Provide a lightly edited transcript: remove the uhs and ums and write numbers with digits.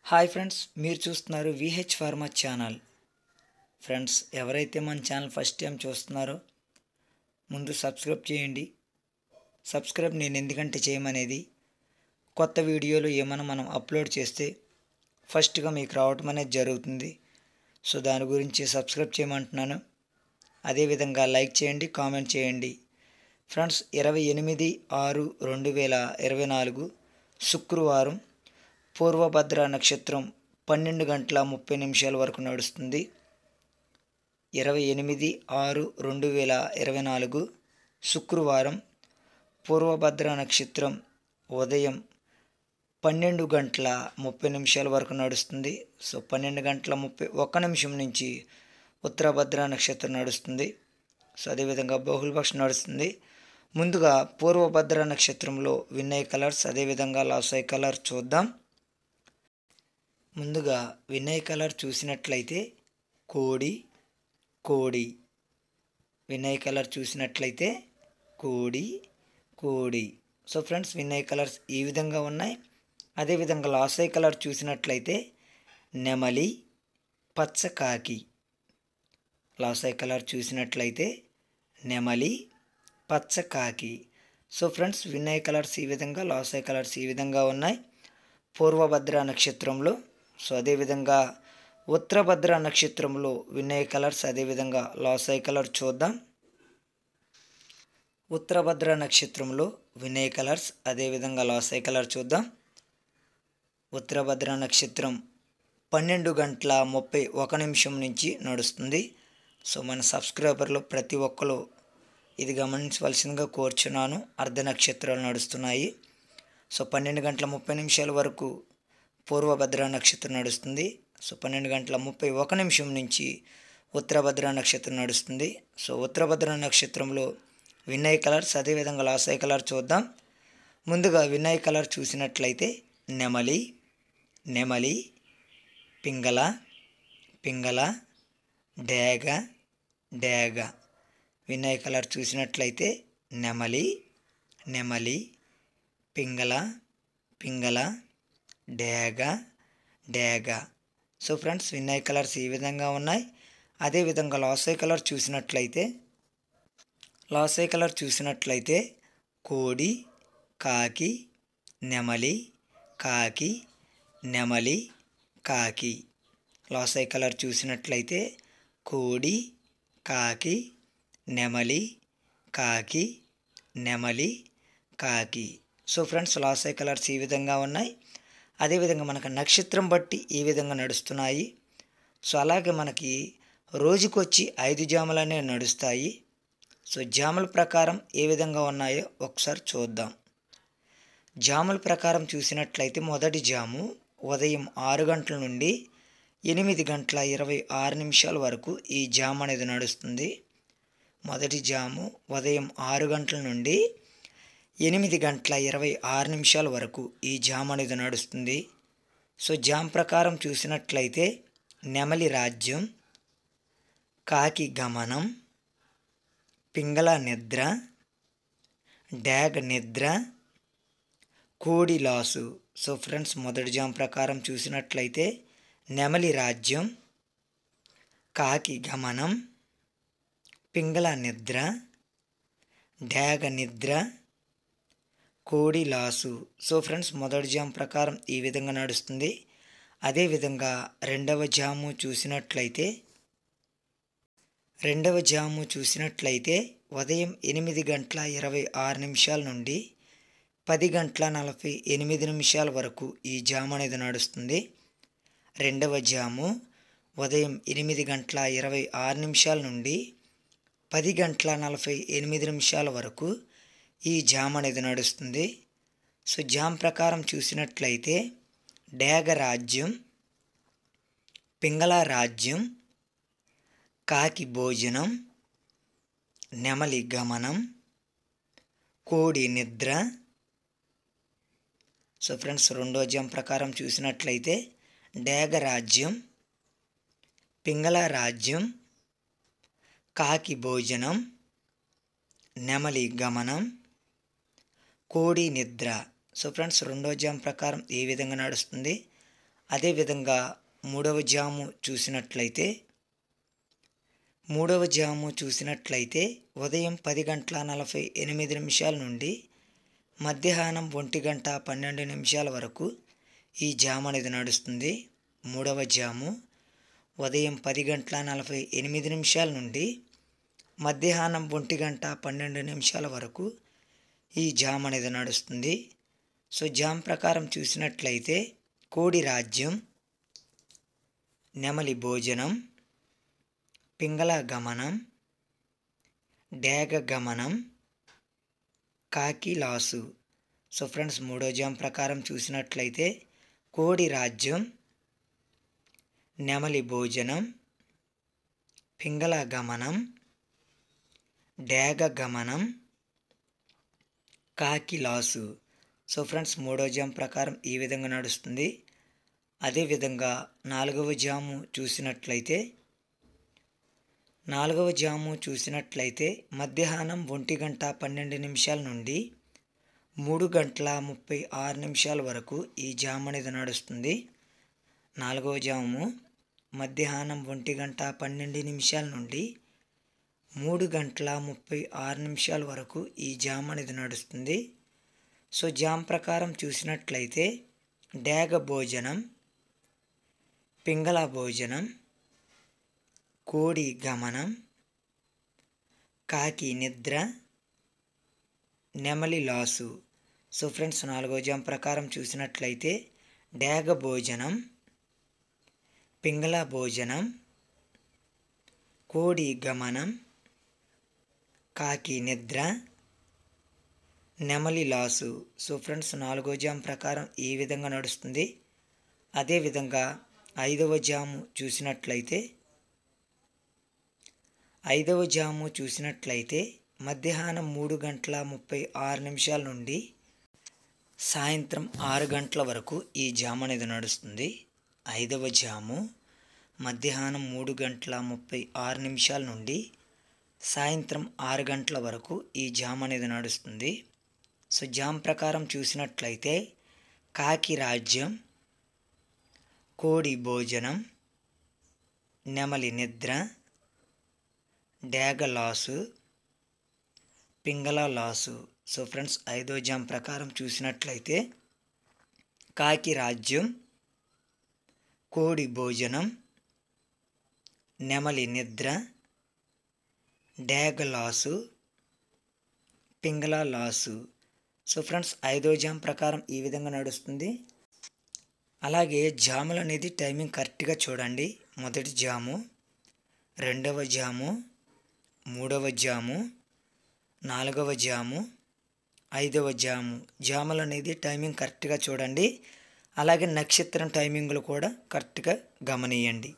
Hi friends, మీరు చూస్తున్నారు VH pharma channel. Friends, ఎవరైతే మన ఛానల్ ఫస్ట్ టైం చూస్తున్నారో ముందు సబ్స్క్రైబ్ చేయండి. సబ్స్క్రైబ్ నేను ఎందుకంటే చేయమనేది, కొత్త వీడియోలు ఏమైనా మనం అప్లోడ్ చేస్తే ఫస్ట్గా మీకు రావటం అనేది జరుగుతుంది. సో దాని గురించి సబ్స్క్రైబ్ చేయమంటున్నాను. అదేవిధంగా లైక్ చేయండి, కామెంట్ చేయండి. ఫ్రెండ్స్, 28/6/2024 శుక్రవారం పూర్వభద్ర నక్షత్రం 12 గంటల 30 నిమిషాల వరకు నడుస్తుంది. 28/6/2024 శుక్రవారం పూర్వభద్ర నక్షత్రం ఉదయం 12 గంటల 30 నిమిషాల వరకు నడుస్తుంది. సో 12 గంటల 31 నిమిషం నుంచి ఉత్తరభద్ర నక్షత్రం నడుస్తుంది. సో అదేవిధంగా బహుళపక్ష నడుస్తుంది. ముందుగా పూర్వభద్ర నక్షత్రంలో విన్నయ్ కలర్స్, అదేవిధంగా లాసై కలర్ చూద్దాం. ముందుగా విన్నయ్ కలర్ చూసినట్లయితే కోడి కోడి. విన్నయ్ కలర్ చూసినట్లయితే కోడి కోడి. సో ఫ్రెండ్స్, విన్నయ్ కలర్స్ ఈ విధంగా ఉన్నాయి. అదేవిధంగా లాసై కలర్ చూసినట్లయితే నెమలి పచ్చకాకి. లాసై కలర్ చూసినట్లయితే నెమలి పచ్చకాకి. సో ఫ్రెండ్స్, విన్నయ్ కలర్స్ ఈ విధంగా, లాసై కలర్స్ ఈ విధంగా ఉన్నాయి పూర్వభద్ర నక్షత్రంలో. సో అదేవిధంగా ఉత్తరభద్ర నక్షత్రంలో విన్నయ్ కలర్స్, అదేవిధంగా లాసై కలర్ చూద్దాం. ఉత్తరభద్ర నక్షత్రంలో విన్నయ్ కలర్స్, అదేవిధంగా లాసై కలర్ చూద్దాం. ఉత్తరభద్ర నక్షత్రం 12 గంటల 31 నిమిషం నుంచి నడుస్తుంది. సో మన సబ్స్క్రైబర్లు ప్రతి ఒక్కరు ఇది గమనించవలసిందిగా కోరుచున్నాను. అర్ధ నక్షత్రాలు నడుస్తున్నాయి. సో 12 గంటల 30 నిమిషాల వరకు పూర్వభద్ర నక్షత్రం నడుస్తుంది. సో 12 గంటల 31 నిమిషం నుంచి ఉత్తరభద్ర నక్షత్రం నడుస్తుంది. సో ఉత్తరభద్ర నక్షత్రంలో విన్నయ్ కలర్స్, అదేవిధంగా లాసై కలర్ చూద్దాం. ముందుగా విన్నయ్ కలర్ చూసినట్లయితే నెమలి నెమలి, పింగళ పింగళ, డేగ డేగ. విన్నయ్ కలర్ చూసినట్లయితే నెమలి నెమలి, పింగళ పింగళ, డేగ డేగ. సో ఫ్రెండ్స్, విన్నయ్ కలర్స్ ఈ విధంగా ఉన్నాయి. అదేవిధంగా లాసై కలర్ చూసినట్లయితే కోడి కాకి, నెమలి కాకి, నెమలి కాకి. లాసై కలర్ చూసినట్లయితే కోడి కాకి, నెమలి కాకి, నెమలి కాకి. సో ఫ్రెండ్స్, లాసై కలర్స్ ఈ విధంగా ఉన్నాయి. అదేవిధంగా మనకు నక్షత్రం బట్టి ఈ విధంగా నడుస్తున్నాయి. సో అలాగే మనకి రోజుకొచ్చి 5 జాములనే నడుస్తాయి. సో జాముల ప్రకారం ఏ విధంగా ఉన్నాయో ఒకసారి చూద్దాం. జాముల ప్రకారం చూసినట్లయితే మొదటి జాము ఉదయం 6 గంటల నుండి 8 గంటల 26 నిమిషాల వరకు ఈ జాము అనేది నడుస్తుంది. మొదటి జాము ఉదయం 6 గంటల నుండి 8 గంటల 26 నిమిషాల వరకు ఈ జామ్ అనేది నడుస్తుంది. సో జామ్ ప్రకారం చూసినట్లయితే నెమలి రాజ్యం, కాకి గమనం, పింగళ నిద్ర, డేగ నిద్ర, కోడి లాసు. సో ఫ్రెండ్స్, మొదటి జామ్ ప్రకారం చూసినట్లయితే నెమలి రాజ్యం, కాకి గమనం, పింగళ నిద్ర, డేగ నిద్ర, కోడి లాసు. సో ఫ్రెండ్స్, మొదటి జామ్ ప్రకారం ఈ విధంగా నడుస్తుంది. అదేవిధంగా రెండవ జాము చూసినట్లయితే ఉదయం 8 గంటల 26 నిమిషాల నుండి 10 గంటల 48 నిమిషాల వరకు ఈ జాము అనేది నడుస్తుంది. రెండవ జాము ఉదయం 8 గంటల 26 నిమిషాల నుండి 10 గంటల 48 నిమిషాల వరకు ఈ జామ్ అనేది నడుస్తుంది. సో జామ్ ప్రకారం చూసినట్లయితే డేగ రాజ్యం, పింగళ రాజ్యం, కాకి భోజనం, నెమలి గమనం, కోడి నిద్ర. సో ఫ్రెండ్స్, రెండో జామ్ ప్రకారం చూసినట్లయితే డేగ రాజ్యం, పింగళ రాజ్యం, కాకి భోజనం, నెమలి గమనం, కోడి నిద్ర. సో ఫ్రెండ్స్, రెండో జామ్ ప్రకారం ఈ విధంగా నడుస్తుంది. అదేవిధంగా మూడవ జాము చూసినట్లయితే ఉదయం 10:48 నుండి మధ్యాహ్నం 1:12 వరకు ఈ జాము అనేది నడుస్తుంది. మూడవ జాము ఉదయం 10:48 నుండి మధ్యాహ్నం 1:12 వరకు ఈ జాము అనేది నడుస్తుంది. సో జామ్ ప్రకారం చూసినట్లయితే కోడి రాజ్యం, నెమలి భోజనం, పింగళ గమనం, డేగ గమనం, కాకి లాసు. సో ఫ్రెండ్స్, మూడో జామ్ ప్రకారం చూసినట్లయితే కోడి రాజ్యం, నెమలి భోజనం, పింగళ గమనం, డేగ గమనం, కాకి లాసు. సో ఫ్రెండ్స్, మూడో జామ్ ప్రకారం ఈ విధంగా నడుస్తుంది. అదేవిధంగా నాలుగవ జాము చూసినట్లయితే మధ్యాహ్నం 1:12 నుండి 3:36 వరకు ఈ జాము అనేది నడుస్తుంది. నాలుగవ జాము మధ్యాహ్నం 1:12 నుండి 3:36 వరకు ఈ జాము అనేది నడుస్తుంది. సో జామ్ ప్రకారం చూసినట్లయితే డేగ భోజనం, పింగళ భోజనం, కోడి గమనం, కాకి నిద్ర, నెమలి లాసు. సో ఫ్రెండ్స్, నాలుగో జామ్ ప్రకారం చూసినట్లయితే డేగ భోజనం, పింగళ భోజనం, కోడి గమనం, కాకి నిద్ర, నెమలి లాసు. సో ఫ్రెండ్స్, నాలుగో జామ్ ప్రకారం ఈ విధంగా నడుస్తుంది. అదేవిధంగా ఐదవ జాము చూసినట్లయితే మధ్యాహ్నం 3:36 నుండి సాయంత్రం 6 గంటల వరకు ఈ జాము అనేది నడుస్తుంది. ఐదవ జాము మధ్యాహ్నం 3:36 నుండి సాయంత్రం 6 గంటల వరకు ఈ జాము అనేది నడుస్తుంది. సో జామ్ ప్రకారం చూసినట్లయితే కాకి రాజ్యం, కోడి భోజనం, నెమలి నిద్ర, డేగ లాసు, పింగళ లాసు. సో ఫ్రెండ్స్, ఐదో జామ్ ప్రకారం చూసినట్లయితే కాకి రాజ్యం, కోడి భోజనం, నెమలి నిద్ర, డేగ లాసు, పింగళ లాసు. సో ఫ్రెండ్స్, ఐదో జామ్ ప్రకారం ఈ విధంగా నడుస్తుంది. అలాగే జాములు అనేది టైమింగ్ కరెక్ట్గా చూడండి. మొదటి జాము, రెండవ జాము, మూడవ జాము, నాలుగవ జాము, ఐదవ జాము. జాములు అనేది టైమింగ్ కరెక్ట్గా చూడండి. అలాగే నక్షత్రం టైమింగ్లు కూడా కరెక్ట్గా గమనియండి.